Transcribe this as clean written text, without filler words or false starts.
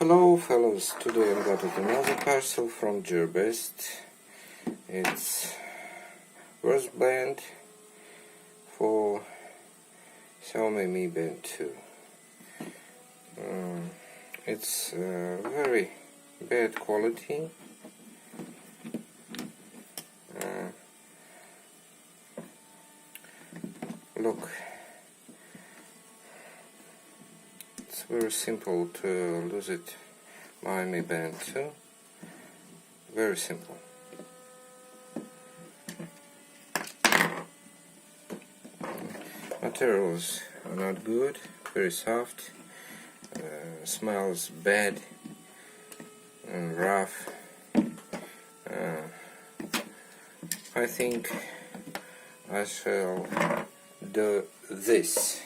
Hello fellows, today I got another parcel from Gearbest. It's wristband for Xiaomi Mi Band 2. It's very bad quality. Look, it's very simple to lose it. My Mi Band 2. Very simple. Materials are not good, very soft, smells bad and rough. I think I shall do this.